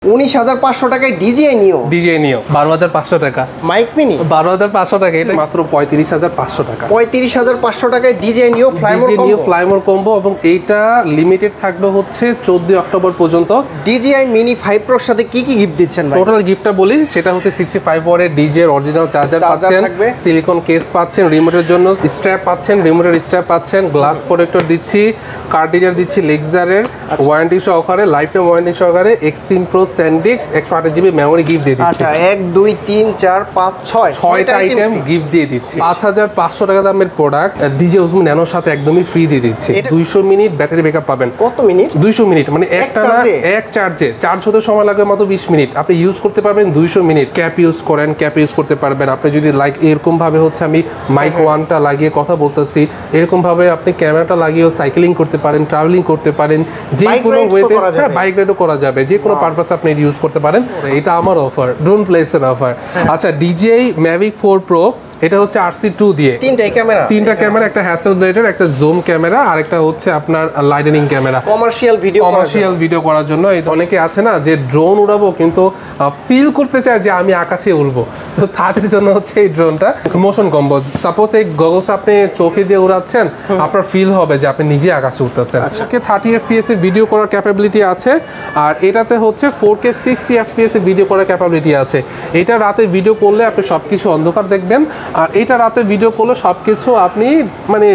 19,500 টাকায় DJI Neo 12,500 টাকা। Mic mini 12,500 টাকা, এটা মাত্র 35,500 টাকা। 35,500 টাকায় DJI Neo ফ্লাইমোর কম্বো, এবং এইটা লিমিটেড থাকবে হচ্ছে 14 অক্টোবর পর্যন্ত। DJI Mini 5 Pro সাথে কি কি গিফট দিচ্ছেন ভাই? টোটাল গিফটটা বলি, সেটা হচ্ছে 65 ওয়াটের DJI অরিজিনাল চার্জার পাচ্ছেন, সিলিকন কেস পাচ্ছেন, রিমোটের জন্য স্ট্র্যাপ পাচ্ছেন, রিমোটের স্ট্র্যাপ পাচ্ছেন, গ্লাস প্রোটেক্টর দিচ্ছি, কার্ডিজার দিচ্ছি লেক্সারের ওয়ারেন্টি সহকারে, লাইফ টাইম ওয়ারেন্টি সহকারে, extreme pro SanDisk 128 GB memory gift দিয়ে দিচ্ছি। আচ্ছা 1 2 3 4 5 6টা আইটেম গিফট দিয়ে দিচ্ছি। 5,500 টাকা দামের প্রোডাক্ট DJI Osmo Nano সাথে একদমই ফ্রি দিয়ে দিচ্ছি। 200 মিনিট ব্যাটারি ব্যাকআপ পাবেন। কত মিনিট? 200 মিনিট, মানে একটা না, এক চার্জে চার্জ হতে সময় লাগবে মাত্র 20 মিনিট, আপনি ইউজ করতে পারবেন 200 মিনিট। ক্যাপ ইউজ করেন, ক্যাপ ইউজ করতে পারবেন। আপনি যদি লাইক এরকম ভাবে হচ্ছে আমি মাইক ওয়ানটা লাগিয়ে কথা বলতেছি, এরকম ভাবে আপনি ক্যামেরাটা লাগিয়েও সাইক্লিং করতে পারেন, ট্রাভেলিং করতে পারেন, যে কোনো ওয়েতে, হ্যাঁ বাইক রাইডও করা যাবে, যে কোনো পারপাসে আপনি ইউজ করতে পারেন। এটা আমার অফার, ড্রোন প্লেসের অফার। আচ্ছা DJI Mavic 4 Pro, এটা হচ্ছে RC2 দিয়ে তিনটা ক্যামেরা, একটা হ্যাসেলব্লেডের, একটা জুম ক্যামেরা, আর একটা হচ্ছে আপনার লাইটনিং ক্যামেরা, কমার্শিয়াল ভিডিও করার জন্য। অনেকে আছে না যে ড্রোন উড়াবো কিন্তু ফিল করতে চায় যে আমি আকাশে উড়বো, তো তাদের জন্য হচ্ছে এই ড্রোনটা মোশন কম্বো। সাপোজ এই গগলস আপনি চোখে দিয়ে উড়াচ্ছেন, আপনার ফিল হবে যে আপনি নিজে আকাশে উঠতেছেন। 30 FPS এ ভিডিও করার ক্যাপাবিলিটি আছে, আর এটাতে হচ্ছে 4K 60 FPS এ ভিডিও করার ক্যাপাবিলিটি আছে। এটা রাতে ভিডিও করলে আপনি সবকিছু অন্ধকার দেখবেন, আর এটা রাতে ভিডিও করলে সবকিছু আপনি মানে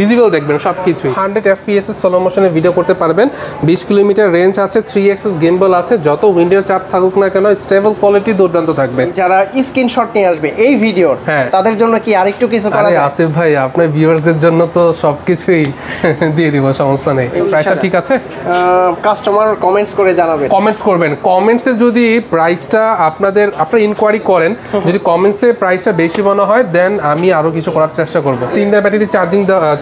ভিজিবল দেখবেন সবকিছু। 100 FPS এর স্লো মোশনে ভিডিও করতে পারবেন। 20 কিলোমিটার রেঞ্জ আছে, 3 অ্যাক্সেস গিম্বল আছে, যত উইন্ডোর চাপ থাকুক না কেন স্টেবল কোয়ালিটি দুর্দান্ত থাকবে। যারা স্ক্রিনশট নিয়ে আসবে এই ভিডিওর, তাদের জন্য কি আরেকটু কিছু করা যায়? আসিফ ভাই, আপনার ভিউয়ারদের জন্য তো সবকিছুই দিয়ে দিব, সমস্যা নেই। প্রাইসটা ঠিক আছে? কাস্টমার কমেন্টস করে জানাবেন, কমেন্টস করবেন। কমেন্টসে যদি প্রাইসটা আপনারা ইনকোয়ারি করেন, যদি কমেন্টসে প্রাইসটা বেশি মনে হয়, দেন আমি আরো কিছু করার চেষ্টা করব। 3টা ব্যাটারি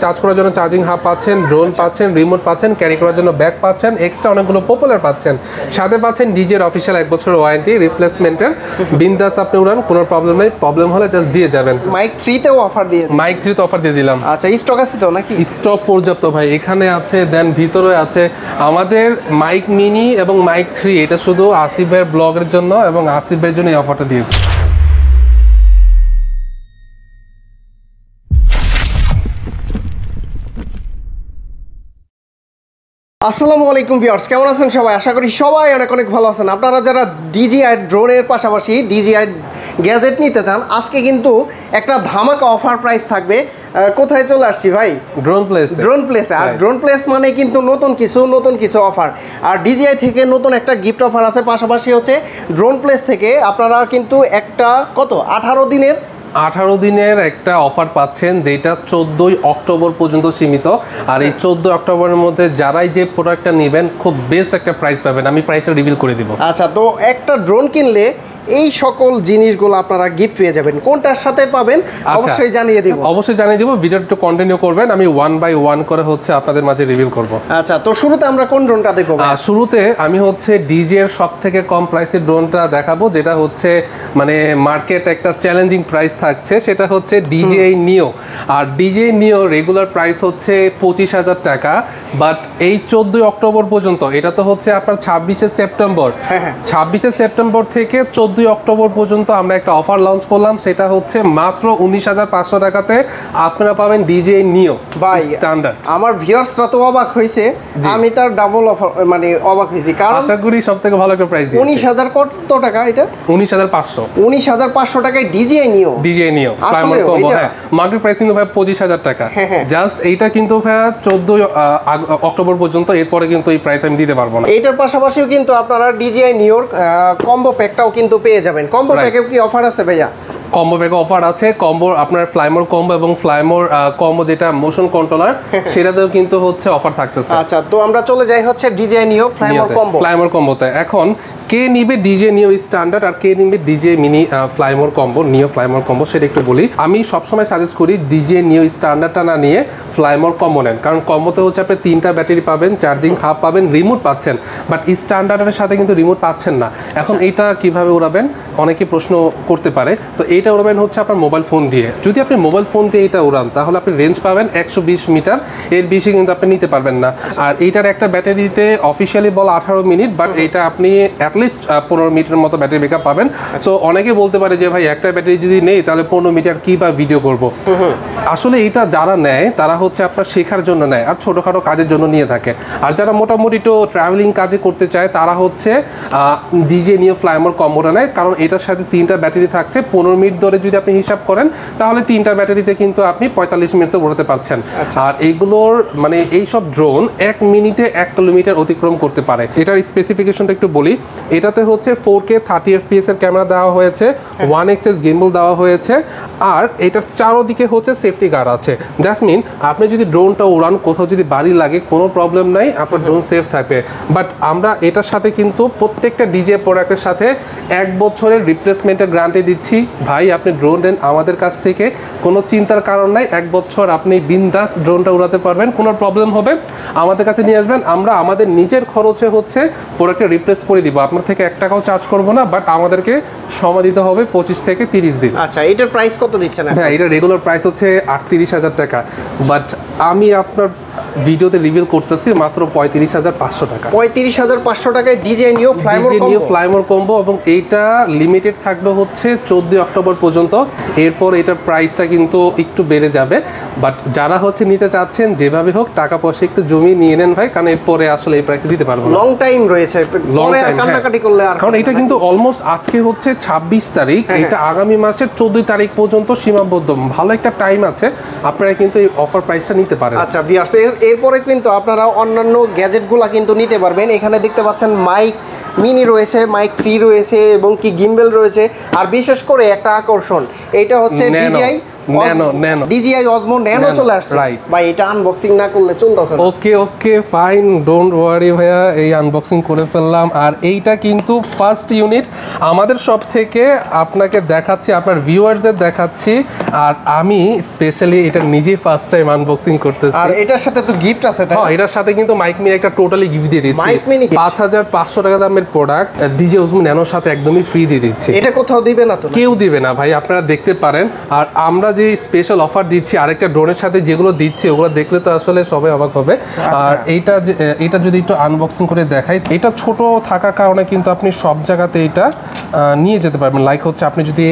চার্জ করার জন্য চার্জিং হাব পাচ্ছেন, ড্রোন পাচ্ছেন, রিমোট পাচ্ছেন, ক্যারি করার জন্য ব্যাগ পাচ্ছেন, এক্সট্রা অনেকগুলো পপুলার পাচ্ছেন, সাথে পাচ্ছেন DJI অফিশিয়াল 1 বছরের ওয়ারেন্টি রিপ্লেসমেন্টের। বিন্দাস আপনি উড়ান, কোনো প্রবলেম নেই, প্রবলেম হলে জাস্ট দিয়ে যাবেন। মাইক 3 তেও অফার দিয়ে দিন। মাইক 3 তে অফার দিয়ে দিলাম। আচ্ছা স্টক আছে তো নাকি? স্টক পর্যাপ্ত ভাই, এখানে আছে, দেন ভিতরে আছে। আমাদের মাইক মিনি এবং মাইক 3 এটা শুধু আসিফ ভাইয়ের ব্লগের জন্য এবং আসিফ ভাইয়ের জন্য এই অফারটা দিয়েছি। আসসালামু আলাইকুম ভিউয়ার্স, কেমন আছেন সবাই? আশা করি সবাই অনেক অনেক ভালো আছেন। আপনারা যারা DJI ড্রোনের পাশাপাশি DJI গ্যাজেট নিতে চান, আজকে কিন্তু একটা ধামাকা অফার প্রাইস থাকবে। কোথায় চলে আসছি ভাই? ড্রোন প্লেসে। আর ড্রোন প্লেস মানে কিন্তু নতুন কিছু অফার, আর DJI থেকে নতুন একটা গিফট অফার আছে। পাশাপাশি হচ্ছে ড্রোন প্লেস থেকে আপনারা কিন্তু একটা 18 দিনের একটা অফার পাচ্ছেন, যেটা 14 অক্টোবর পর্যন্ত সীমিত। আর এই 14 অক্টোবরের মধ্যে যারাই যে প্রোডাক্টটা নেবেন, খুব বেস্ট একটা প্রাইস পাবেন। আমি প্রাইসটা রিভিল করে দিব। আচ্ছা, তো একটা ড্রোন কিনলে এই সকল জিনিসগুলো আপনারা গিফট পেয়ে যাবেন। কোনটার সাথে পাবেন অবশ্যই জানিয়ে দিব। ভিডিওটা একটু কন্টিনিউ করবেন, আমি 1 বাই 1 করে হচ্ছে আপনাদের মাঝে রিভিল করব। আচ্ছা, তো শুরুতে আমরা কোন ড্রোনটা দেখব? শুরুতে আমি হচ্ছে DJI এর সবথেকে কম প্রাইসের ড্রোনটা দেখাবো, যেটা হচ্ছে মানে মার্কেট একটা চ্যালেঞ্জিং প্রাইস থাকছে, সেটা হচ্ছে DJI Neo। আর DJI Neo রেগুলার প্রাইস হচ্ছে 25,000 টাকা, বাট এই 14 অক্টোবর পর্যন্ত, এটা তো হচ্ছে আপনার 26শে সেপ্টেম্বর থেকে 14 অক্টোবর পর্যন্ত আমরা একটা অফার লঞ্চ করলাম। সেটা হচ্ছে মাত্র 19,500 টাকাতে আপনারা পাবেন DJI Neo স্ট্যান্ডার্ড। আমার ভিউয়ার্সরা তো অবাক হয়েছে, আমি তার ডাবল অফার মানে অবাক হয়েছি, কারণ আশা করি সবথেকে ভালো একটা প্রাইস দিয়েছি। 19,000 কত টাকা এটা? 19,500 টাকায় DJI Neo মার্কেট প্রাইস কিন্তু ভাই 25,000 টাকা। জাস্ট এইটা কিন্তু ভাই 14 অক্টোবর পর্যন্ত, এরপরে কিন্তু এই প্রাইস আমি দিতে পারবো না। এটার পাশাপাশিও কিন্তু আপনারা DJI Neo কম্বো প্যাকটাও কিন্তু পেয়ে যাবেন। কম্বো প্যাকে কি অফার আছে ভাইয়া? কম্বো ব্যাগে অফার আছে। কম্বো আপনার ফ্লাইমোর কম্বো এবং ফ্লাইমোর কম্বো যেটা মোশন কন্ট্রোলার, সেটাতেও কিন্তু হচ্ছে অফার থাকতেছে। আচ্ছা, তো আমরা চলে যাই হচ্ছে DJI Neo ফ্লাইমোর কম্বোতে। এখন কে নিবে ডিজে নিও স্ট্যান্ডার্ড আর কে নিবে ডিজে মিনি ফ্লাইমোর কম্বো, নিও ফ্লাইমোর কম্বো, সেটা একটু বলি। আমি সবসময় সাজেস্ট করি ডিজে নিও স্ট্যান্ডার্ডটা না নিয়ে ফ্লাইমোর কম্বো নেন, কারণ কম্বোতে হচ্ছে আপনি 3টা ব্যাটারি পাবেন, চার্জিং হাব পাবেন, রিমোট পাচ্ছেন, বাট স্ট্যান্ডার্ডের সাথে কিন্তু রিমোট পাচ্ছেন না। এখন এইটা কিভাবে উড়াবেন অনেকে প্রশ্ন করতে পারে। তো এইটা উড়াবেন হচ্ছে আপনার মোবাইল ফোন দিয়ে। যদি আপনি মোবাইল ফোন দিয়ে এটা উড়ান তাহলে আপনি রেঞ্জ পাবেন 120 মিটার, এর বেশি কিন্তু আপনি নিতে পারবেন না। আর এইটার একটা ব্যাটারিতে অফিসিয়ালি বল 18 মিনিট, বাট এটা আপনি অ্যাটলিস্ট 15 মিনিটের মতো ব্যাটারি ব্যাকআপ পাবেন। তো অনেকে বলতে পারে যে ভাই একটা ব্যাটারি যদি নেই তাহলে 15 মিটার কি বা ভিডিও করব। আসলে এটা যারা নেয় তারা হচ্ছে আপনার শেখার জন্য নেয় আর ছোটোখাটো কাজের জন্য নিয়ে থাকে। আর যারা মোটামুটি একটু ট্রাভেলিং কাজে করতে চায় তারা হচ্ছে ডিজে নিও ফ্লাইমোর কম্বোটা নেয়, কারণ এটার সাথে 3টা ব্যাটারি থাকছে। 15 মিনিট ধরে যদি আপনি হিসাব করেন তাহলে 3টা ব্যাটারিতে কিন্তু আপনি 45 মিনিটে উড়াতে পারছেন। আর এইগুলোর মানে এইসব ড্রোন 1 মিনিটে 1 কিলোমিটার অতিক্রম করতে পারে। এটার স্পেসিফিকেশনটা একটু বলি। এটাতে হচ্ছে 4K 30 FPS এর ক্যামেরা দেওয়া হয়েছে, 1XS গিম্বল দেওয়া হয়েছে, আর এটার চারোদিকে হচ্ছে সেফটি গার্ড আছে। দ্যাটস মিন আপনি যদি ড্রোনটা উড়ান কোথাও যদি বাড়ি লাগে কোনো প্রবলেম নাই, আপনার ড্রোন সেফ থাকবে। বাট আমরা এটার সাথে কিন্তু প্রত্যেকটা ডিজে প্রোডাক্টের সাথে 1 বছরের রিপ্লেসমেন্টের গ্যারান্টি দিচ্ছি। ভাই আপনি ড্রোন নেন আমাদের কাছ থেকে, কোনো চিন্তার কারণ নাই, 1 বছর আপনি বিন্দাস ড্রোনটা উড়াতে পারবেন। কোনো প্রবলেম হবে আমাদের কাছে নিয়ে আসবেন, আমরা আমাদের নিজের খরচে হচ্ছে প্রোডাক্টটা রিপ্লেস করে দিব। আপনার থেকে 1 টাকাও চার্জ করবো না, বাট আমাদেরকে সময় দিতে হবে 25 থেকে 30 দিন। আচ্ছা, এটার প্রাইস কত দিচ্ছেন? হ্যাঁ, এটা রেগুলার প্রাইস হচ্ছে 38,000 টাকা, বাট আমি আপনার ভিডিওতে রিভিল করতেছি মাত্র 35,500 টাকা। 35,500 টাকায় ডিজে নিও ফ্লাইমোর কম্বো, এবং এইটা লিমিটেড থাকবে হচ্ছে 14 অক্টোবর পর্যন্ত। এরপর এটার প্রাইসটা কিন্তু একটু বেড়ে যাবে, বাট যারা হচ্ছে নিতে চাচ্ছেন যেভাবে হোক টাকা পয়সা একটু জমিয়ে নিয়ে নেন ভাই, কারণ এরপরে আসলে এই প্রাইসে দিতে পারবো না। লং টাইম রয়েছে, পরে আর কান্নাকাটি করলে আর, কারণ এটা কিন্তু অলমোস্ট আজকে হচ্ছে 26 তারিখ, এটা আগামী মাসের 14 তারিখ পর্যন্ত সীমাবদ্ধ। ভালো একটা টাইম আছে, আপনারা কিন্তু এই অফার প্রাইসটা নিতে পারেন। আচ্ছা ভিউয়ার্স, এরপরে কিন্তু আপনারা অন্যান্য গ্যাজেটগুলো কিন্তু নিতে পারবেন। এখানে দেখতে পাচ্ছেন মাইক মিনি রয়েছে, মাইক 3 রয়েছে এবং কি গিম্বেল রয়েছে। আর বিশেষ করে একটা আকর্ষণ, এটা হচ্ছে DJI Osmo Nano চলে আসছে ভাই। এটা আনবক্সিং না করলে চলতেছে না। ওকে ফাইন, ডোন্ট ওয়ারি ভাইয়া, এই আনবক্সিং করে ফেললাম। আর এইটা কিন্তু ফার্স্ট ইউনিট আমাদের সব থেকে আপনাকে দেখাচ্ছি, আপনার ভিউয়ারদের দেখাচ্ছি, আর আমি স্পেশালি এটা নিজেই ফার্স্ট টাইম আনবক্সিং করতেছি। আর এটার সাথে তো গিফট আছে, তাই না? হ্যাঁ, এটার সাথে কিন্তু মাইক মিনি একটা টোটালি গিফট দিয়ে দিচ্ছি। মাইক মিনি 5,500 টাকা দামের প্রোডাক্ট DJI Osmo Nanoর সাথে একদমই ফ্রি দিয়ে দিচ্ছি। এটা কোথাও দিবে না তো? কেউ দিবে না ভাই, আপনারা দেখতে পারেন। আর আমরা যে স্পেশাল অফার দিচ্ছি আরেকটা ড্রোনের সাথে যেগুলো দিচ্ছি ওগুলো দেখলে তো আসলে সবাই অবাক হবে। আর এইটা যদি একটু আনবক্সিং করে দেখাই, এটা ছোট থাকার কারণে কিন্তু আপনি সব জায়গাতে এটা নিয়ে যেতে পারবেন। লাইক হচ্ছে আপনি যদি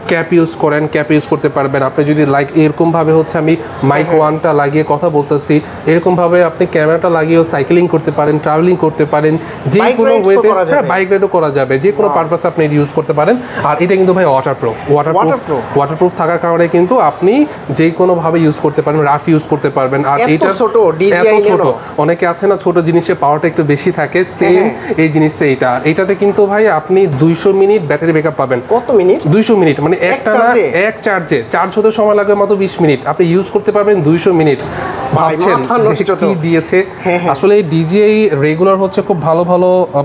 ক্যাপ ইউজ করেন, ক্যাপ ইউজ করতে পারবেন। আপনি যদি লাইক এরকমভাবে হচ্ছে আমি মাইক 1টা লাগিয়ে কথা বলতেছি, এরকমভাবে আপনি ক্যামেরাটা লাগিয়েও সাইকেলিং করতে পারেন, ট্রাভেলিং করতে পারেন, যে কোনো ওয়েতে। হ্যাঁ, বাইক রাইডও করা যাবে, যে কোনো পারপাসে আপনি ইউজ করতে পারেন। আর এটা কিন্তু ভাই ওয়াটারপ্রুফ থাকার কারণে কিন্তু আপনি যে কোনো ভাবে ইউজ করতে পারবেন, রাফ ইউজ করতে পারবেন। আর এটা ছোট, এত ছোট, অনেকে আছে না ছোট জিনিসের পাওয়ারটা একটু বেশি থাকে, সেম এই জিনিসটা এইটাতে কিন্তু ভাই আপনি 200 মিনিট ব্যাটারি ব্যাকআপ পাবেন। কত মিনিট? 200 মিনিট, মানে এক চার্জে চার্জ হতে সময় লাগে মাত্র 20 মিনিট, আপনি ইউজ করতে পারবেন 200 মিনিট। ভাবছেন কি দিয়েছে আসলে এই DJI রেগুলার হচ্ছে খুব ভালো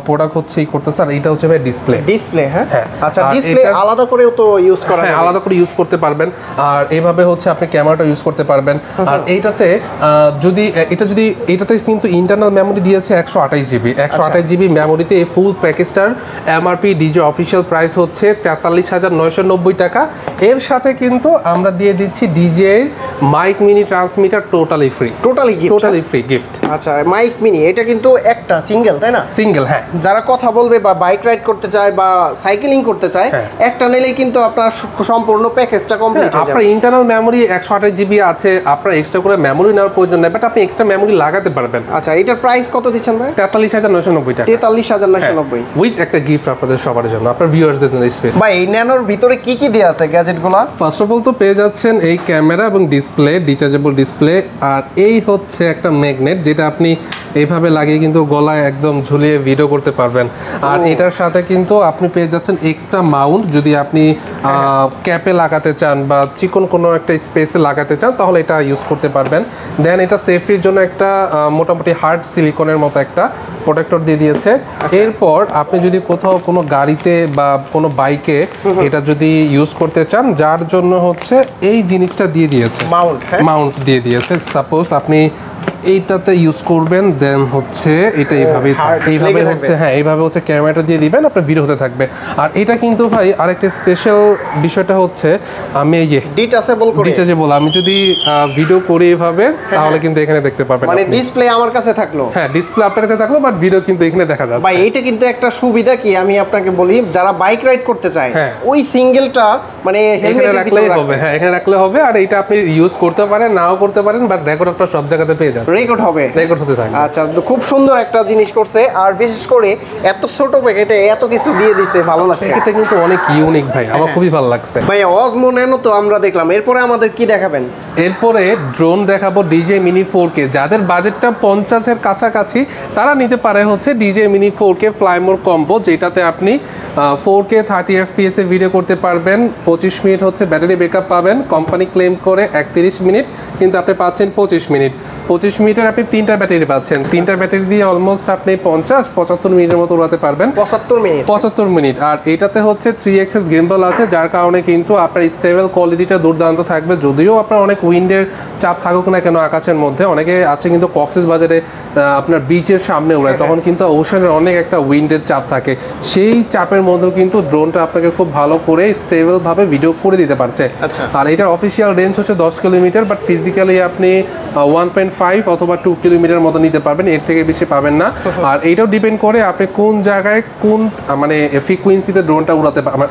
প্রোডাক্ট হচ্ছে এই করতেছে। আর এটা হচ্ছে ভাই ডিসপ্লে। হ্যাঁ, আচ্ছা, ডিসপ্লে আলাদা করেও তো ইউজ করা যায়? হ্যাঁ, আলাদা করে ইউজ করতে পারবেন। আর এইভাবে হচ্ছে আপনি ক্যামেরাটা ইউজ করতে পারবেন। আর এটাতে কিন্তু ইন্টারনাল মেমোরি দিয়েছে 128 জিবি। 128 জিবি মেমোরিতে এই ফুল প্যাকেজটার MRP DJI অফিসিয়াল প্রাইস হচ্ছে 43,990 টাকা। এর সাথে কিন্তু আমরা দিয়ে দিচ্ছি DJI mic mini transmitter totally free gift. আচ্ছা, মাইক মিনি এটা কিন্তু একটা সিঙ্গেল, তাই না? সিঙ্গেল, হ্যাঁ। যারা কথা বলবে বা বাইক রাইড করতে চায় বা সাইকেলিং করতে চায়, একটা নিলেই কিন্তু আপনার সম্পূর্ণ প্যাকেজটা কমপ্লিট হয়ে যাবে। আপনার ইন্টারনাল মেমোরি 128 জিবি আছে, আপনার এক্সট্রা করে মেমোরি নেওয়ার প্রয়োজন নেই, বাট আপনি এক্সট্রা মেমোরি লাগাতে পারবেন। আচ্ছা, এটার প্রাইস কত দিচ্ছেন ভাই? 43,990 টাকা। 43,990 উইথ একটা গিফট আপনাদের সবার জন্য, আপনার ভিউয়ারদের জন্য স্পেস। ভাই, এই ন্যানোর ভিতরে কি দেয়া আছে গ্যাজেটগুলো? ফার্স্ট অফ অল তো পেয়ে যাচ্ছেন এই ক্যামেরা এবং ডিসপ্লে, ডিচার্জেবল ডিসপ্লে। আর এই হচ্ছে একটা ম্যাগনেট, যেটা আপনি এইভাবে লাগিয়ে কিন্তু গলায় একদম ঝুলিয়ে ভিডিও করতে পারবেন। আর এটার সাথে কিন্তু আপনি পেয়ে যাচ্ছেন এক্সট্রা মাউন্ট, যদি আপনি ক্যাপে লাগাতে চান বা চিকন কোনো একটা স্পেসে লাগাতে চান তাহলে এটা ইউজ করতে পারবেন। দেন এটা সেফটির জন্য একটা মোটামুটি হার্ড সিলিকনের মতো একটা প্রোটেক্টর দিয়ে দিয়েছে। এরপর আপনি যদি কোথাও কোনো গাড়িতে বা কোনো বাইকে এটা যদি ইউজ করতে চান, যার জন্য হচ্ছে এই জিনিসটা দিয়ে দিয়েছে, মাউন্ট দিয়ে দিয়েছে। সাপোজ আপনি এইটাতে ইউজ করবেন, দেন হচ্ছে এটা এইভাবে হচ্ছে, হ্যাঁ এইভাবে হচ্ছে ক্যামেরাটা দিয়ে দিবেন, আপনার ভিডিও হতে থাকবে। আর এটা কিন্তু ভাই আরেকটা স্পেশাল বিষয়টা হচ্ছে, আমি এই যে ডিটাচেবল, আমি যদি ভিডিও করি এইভাবে তাহলে কিন্তু এখানে দেখতে পারবেন, মানে ডিসপ্লে আমার কাছে থাকলো, হ্যাঁ ডিসপ্লে আপনার কাছে থাকলো, বাট ভিডিও কিন্তু এখানে দেখা যাচ্ছে। ভাই এটা কিন্তু একটা সুবিধা কি আমি আপনাকে বলি, যারা বাইক রাইড করতে চায় ওই সিঙ্গেলটা মানে এখানে রাখলেই হবে, হ্যাঁ এখানে রাখলে হবে। আর এটা আপনি ইউজ করতে পারেন, নাও করতে পারেন, বাট রেকর্ড আপনার সব জায়গাতে পেয়ে যাচ্ছে, রেকর্ড হবে, রেকর্ড হতে থাকবে। আচ্ছা, খুব সুন্দর একটা জিনিস করছে। আর বিশেষ করে এত ছোট প্যাকেটে এত কিছু দিয়ে দিয়েছে, ভালো লাগছে। এটা কিন্তু অনেক ইউনিক ভাই, আমার খুবই ভালো লাগছে ভাই। অজমো ন্যানো তো আমরা দেখলাম, এরপরে আমাদের কি দেখাবেন? এরপরে ড্রোন দেখাবো DJI Mini 4K। যাদের বাজেটটা 50-এর কাছাকাছি তারা নিতে পারে হচ্ছে DJI Mini 4K Fly More combo, যেটাতে আপনি 4K 30 FPS এ ভিডিও করতে পারবেন। 25 মিনিট হচ্ছে ব্যাটারি ব্যাকআপ পাবেন, কোম্পানি ক্লেম করে 31 মিনিট, কিন্তু আপনি পাচ্ছেন 25 মিনিট। 25 মিনিটের আপনি 3টা ব্যাটারি পাচ্ছেন, 3টা ব্যাটারি দিয়ে অলমোস্ট আপনি 50-75 মিনিটের মতো উড়াতে পারবেন। 75 মিনিট। আর এটাতে হচ্ছে 3 অ্যাক্সেস গিম্বল আছে, যার কারণে কিন্তু আপনার স্টেবল কোয়ালিটিটা দুর্দান্ত থাকবে। যদিও আপনার অনেক উইন্ডের চাপ থাকুক না কেন আকাশের মধ্যে, অনেকে আছে কিন্তু কক্সবাজারে আপনার বিচের সামনে উড়ায়, তখন কিন্তু ওশানের অনেক একটা উইন্ডের চাপ থাকে, সেই চাপের মধ্যেও কিন্তু ড্রোনটা আপনাকে খুব ভালো করে স্টেবল ভাবে ভিডিও করে দিতে পারছে। আর এটার অফিসিয়াল রেঞ্জ হচ্ছে 10 কিলোমিটার, বাট ফিজিক্যালি আপনি 1.5 অথবা 2 কিলোমিটার মতো নিতে পারবেন, এর থেকে বেশি পাবেন না। আর এটাও ডিপেন্ড করে আপনি কোন জায়গায় কোন মানে ফ্রিকোয়েন্সিতে ড্রোনটা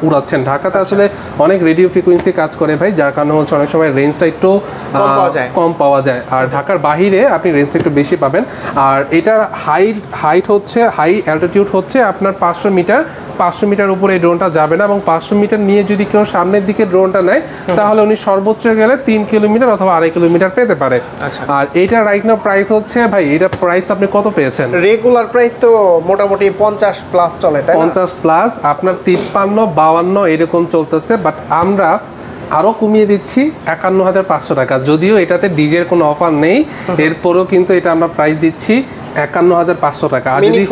উড়াচ্ছেন। ঢাকাতে আসলে অনেক রেডিও ফ্রিকোয়েন্সি কাজ করে ভাই, যার কারণে হচ্ছে অনেক সময় রেঞ্জটা একটু কম পাওয়া যায়। আর ঢাকার বাহিরে আপনি রেঞ্জটা একটু বেশি পাবেন। আর এটার হাইট হচ্ছে, হাই অ্যালটিটিউড হচ্ছে আপনার 500 মিটার। 500 মিটার উপরে এই ড্রোনটা যাবে না, এবং 500 মিটার নিয়ে যদি কেউ সামনের দিকে ড্রোনটা নেয় তাহলে উনি সর্বোচ্চ গেলে 3 কিলোমিটার অথবা 2.5 কিলোমিটার পেতে পারে। আর এইটা রাইট নাও প্রাইস হচ্ছে, ভাই এটা প্রাইস আপনি কত পেয়েছেন? রেগুলার প্রাইস তো মোটামুটি 50 প্লাস চলে, তাই না? 50 প্লাস, আপনার 53-52 এরকম চলতেছে, বাট আমরা আরও কমিয়ে দিচ্ছি 51,500 টাকা। যদিও এটাতে ডিজের কোনো অফার নেই, এরপরও কিন্তু এটা আমরা প্রাইস দিচ্ছি 51,500 টাকা। আর যদি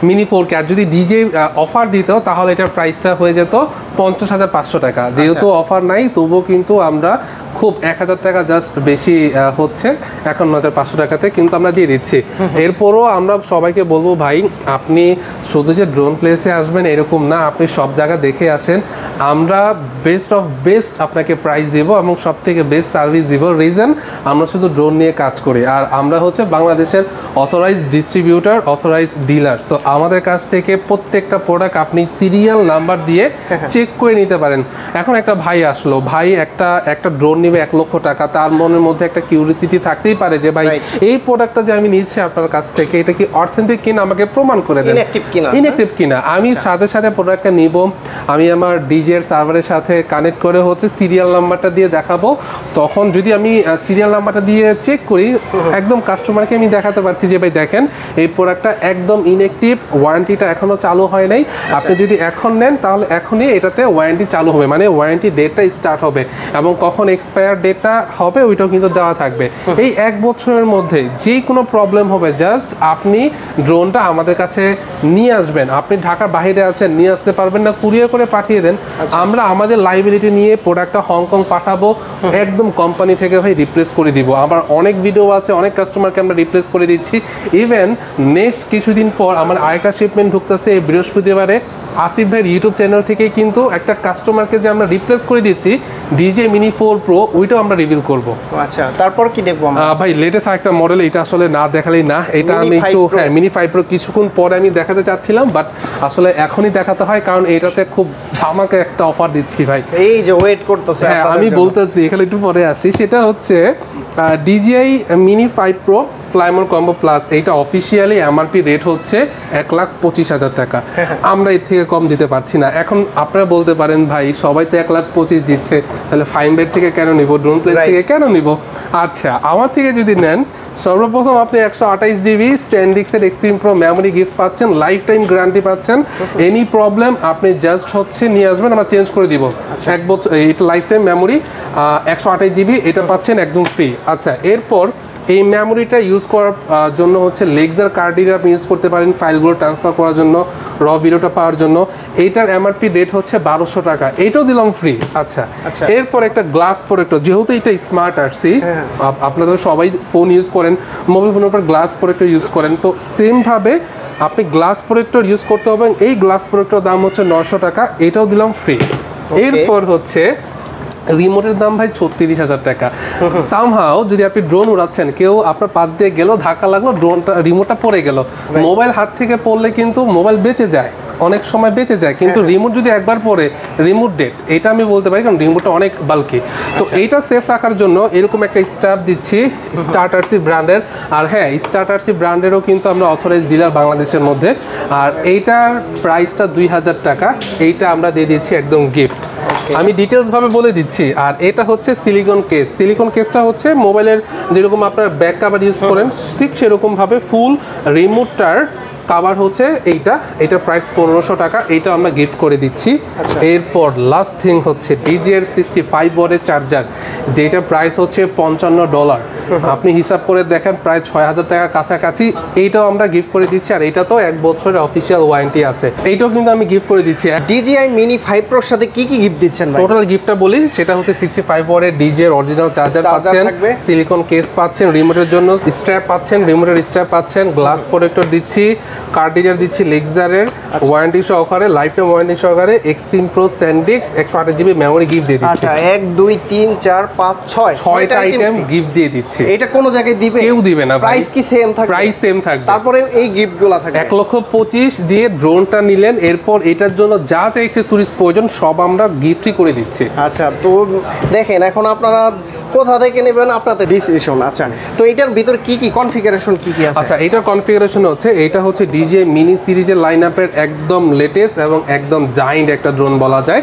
মিনি 4K আর যদি ডিজে অফার দিত তাহলে এটার প্রাইসটা হয়ে যেত 50,500 টাকা। যেহেতু অফার নাই তবুও কিন্তু আমরা খুব 1000 টাকা জাস্ট বেশি হচ্ছে 51,500 টাকাতে কিন্তু আমরা দিয়ে দিচ্ছি। এরপরও আমরা সবাইকে বলবো ভাই, আপনি শুধু যে ড্রোন প্লেসে আসবেন এরকম না, আপনি সব জায়গা দেখে আসেন। আমরা বেস্ট অফ বেস্ট আপনাকে প্রাইস দেব এবং সব থেকে বেস্ট সার্ভিস দিব। রিজন, আমরা শুধু ড্রোন নিয়ে কাজ করি, আর আমরা হচ্ছে বাংলাদেশের authorised distributor, authorised dealer. So আমাদের কাছ থেকে প্রত্যেকটা প্রোডাক্ট আপনি সিরিয়াল নাম্বার দিয়ে চেক করে নিতে পারেন। এখন একটা ভাই আসলো, ভাই একটা ড্রোন নিবে 1 লক্ষ টাকা, তার মনের মধ্যে একটা কিউরিসিটি থাকতেই পারে যে ভাই এই প্রোডাক্টটা যে আমি নিচ্ছি আপনার কাছ থেকে এটা কি অথেন্টিক কিনা, আমাকে প্রমাণ করে দেন, ইনঅ্যাক্টিভ কিনা। আমি সাথে সাথে প্রোডাক্টটা নিব, আমি আমার ডিজের সার্ভারের সাথে কানেক্ট করে হচ্ছে সিরিয়াল নাম্বারটা দিয়ে দেখাবো। তখন যদি আমি সিরিয়াল নাম্বারটা দিয়ে চেক করি, একদম কাস্টমারকে আমি দেখাতে পারছি যে ভাই দেখেন এই প্রোডাক্টটা একদম ইনঅ্যাক্টিভ, ওয়ারেন্টিটা এখনো চালু হয় নাই, আপনি যদি এখন নেন তাহলে এখনই এটাতে ওয়ারেন্টি চালু হবে, মানে ওয়ারেন্টি ডেটটা স্টার্ট হবে এবং কখন এক্সপায়ার ডেটটা হবে ওইটাও কিন্তু দেওয়া থাকবে। এই 1 বছরের মধ্যে যে কোনো প্রবলেম হবে জাস্ট আপনি ড্রোনটা আমাদের কাছে নিয়ে আসবেন। আপনি ঢাকার বাইরে আছেন, নিয়ে আসতে পারবেন না, কুরিয়ার করে পাঠিয়ে দেন, আমরা আমাদের লাইবিলিটি নিয়ে প্রোডাক্টটা হংকং পাঠাবো, একদম কোম্পানি থেকে ভাই রিপ্লেস করে দিব। আমার অনেক ভিডিও আছে, অনেক কাস্টমারকে আমরা রিপ্লেস করে দিচ্ছি। ইভেন নেক্সট কিছুদিন পর আমার আরেকটা শিপমেন্ট ঢুকতেছে এই বৃহস্পতিবারে, আসিফ ভাইয়ের ইউটিউব চ্যানেল থেকে কিন্তু একটা কাস্টমারকে যে আমরা রিপ্লেস করে দিচ্ছি DJI Mini 4 Pro, ওইটাও আমরা রিভিল করব। আচ্ছা, তারপর কি দেখবো আমরা? ভাই লেটেস্ট একটা মডেল, এটা আসলে না দেখালেই না, এটা আমি একটু Mini 5 Pro কিছুক্ষণ পরে আমি দেখাতে চাচ্ছিলাম, বাট আসলে এখনই দেখাতে হয় কারণ এটাতে খুব ধামাকা একটা অফার দিচ্ছি ভাই। এই যে ওয়েট করতেছে, হ্যাঁ আমি বলতেছি, এখানে একটু পরে আসি। সেটা হচ্ছে DJI Mini 5 Pro Fly More combo plus, এইটা অফিসিয়ালি এমআরপি রেট হচ্ছে 1,25,000 টাকা। আমরা এর থেকে কম দিতে পারছি না। এখন আপনারা বলতে পারেন ভাই সবাই তো 1,25,000 দিচ্ছে, তাহলে ফাইন বেড থেকে কেন নিব, ড্রোন প্লেস থেকে কেন নিব? আচ্ছা, আমার থেকে যদি নেন, সর্বপ্রথম আপনি 128 জিবি স্যান্ডিক্সের এক্সট্রিম প্রো মেমোরি গিফট পাচ্ছেন, লাইফ টাইম গ্যারান্টি পাচ্ছেন। এনি প্রবলেম আপনি জাস্ট হচ্ছে নিয়ে আসবেন, আমরা চেঞ্জ করে দিব। 1 বছর এটা লাইফ টাইম মেমোরি, 128 জিবি এটা পাচ্ছেন একদম ফ্রি। আচ্ছা, এরপর এই মেমোরিটা ইউজ করার জন্য হচ্ছে লেক্সার কার্ড রিডার আপনি ইউজ করতে পারেন ফাইলগুলো ট্রান্সফার করার জন্য, র ভিডিওটা পাওয়ার জন্য। এইটার এমআরপি রেট হচ্ছে 1200 টাকা, এইটাও দিলাম ফ্রি। আচ্ছা, এরপর একটা গ্লাস প্রোটেক্টর, যেহেতু এটা স্মার্ট আসছি, আপনাদের সবাই ফোন ইউজ করেন, মোবাইল ফোনের উপর গ্লাস প্রোটেক্টর ইউজ করেন, তো সেমভাবে আপনি গ্লাস প্রোটেক্টর ইউজ করতে হবে। এই গ্লাস প্রোটেক্টর দাম হচ্ছে 900 টাকা, এটাও দিলাম ফ্রি। এরপর হচ্ছে রিমোটের দাম ভাই 36,000 টাকা। সামহাও যদি আপনি ড্রোন উড়াচ্ছেন, কেউ আপনার পাশ দিয়ে গেল, ধাক্কা লাগলো, ড্রোনটা রিমোটটা পড়ে গেল, মোবাইল হাত থেকে পড়লে কিন্তু মোবাইল বেঁচে যায়, অনেক সময় বেঁচে যায়, কিন্তু রিমোট যদি একবার পড়ে, রিমোট ডেট, এটা আমি বলতে পারি, কারণ রিমোটটা অনেক বাল্কি। তো এইটা সেফ রাখার জন্য এরকম একটা স্ট্র্যাপ দিচ্ছি স্টার্টারসি ব্র্যান্ডের। আর হ্যাঁ, স্টার্টারসি ব্র্যান্ডেরও কিন্তু আমরা অথরাইজড ডিলার বাংলাদেশের মধ্যে। আর এইটার প্রাইসটা 2,000 টাকা, এইটা আমরা দিয়ে দিচ্ছি একদম গিফট। আমি ডিটেলস ভাবে বলে দিচ্ছি। আর এটা হচ্ছে সিলিকন কেস। সিলিকন কেসটা হচ্ছে মোবাইলের যেরকম আপনার ব্যাক কভার ইউজ করেন, ঠিক সেরকম ভাবে ফুল রিমোটটার কাভার হচ্ছে এইটা। এটার প্রাইস 1500 টাকা, এইটা আমরা গিফট করে দিচ্ছি। এরপর লাস্ট থিং হচ্ছে DJI 65 ওয়াটের চার্জার, যেটার প্রাইস হচ্ছে $55। আপনি হিসাব করে দেখেন প্রায় 6,000 টাকার কাছাকাছি, এইটাও আমরা গিফট করে দিচ্ছি। আর এটা তো 1 বছরের অফিসিয়াল ওয়ারেন্টি আছে, এইটাও কিন্তু আমি গিফট করে দিচ্ছি। DJI Mini 5 Pro সাথে কি কি গিফট দিচ্ছেন ভাই? টোটাল গিফটটা বলি, সেটা হচ্ছে 65 ওয়াটের DJI অরিজিনাল চার্জার পাচ্ছেন, সিলিকন কেস পাচ্ছেন, রিমোটের জন্য স্ট্র্যাপ পাচ্ছেন, রিমোটের স্ট্র্যাপ পাচ্ছেন, গ্লাস প্রোটেক্টর দিচ্ছি, কার্ড রিডার দিচ্ছি লেক্সারের ওয়ারেন্টি সহকারে, লাইফ টাইম ওয়ারেন্টি সহকারে, extreme pro SanDisk 128 GB memory gift দিয়ে দিচ্ছি। আচ্ছা, 1 2 3 4 5 6টা আইটেম গিফট দিয়ে দিচ্ছি। এটা কোন জায়গায় দিবে? কেউ দিবে না, প্রাইস কি সেম থাকবে? প্রাইস সেম থাকবে। তারপরে এই গিফটগুলো থাকবে 1,25,000 দিয়ে ড্রোনটা নিলেন, এরপর এটার জন্য যা যা অ্যাকসেসরিজ প্রয়োজন সব আমরা গিফটই করে দিচ্ছি। আচ্ছা, তো দেখেন এখন আপনারা কোথা থেকে নেবেন আপনাদের ডিসিশন। আচ্ছা, তো এটার ভিতর কি কি কনফিগারেশন কি কি আছে? আচ্ছা, এটার কনফিগারেশন হচ্ছে, এটা হচ্ছে DJI মিনি সিরিজের লাইনআপের একদম লেটেস্ট এবং একদম জায়ান্ট একটা ড্রোন বলা যায়।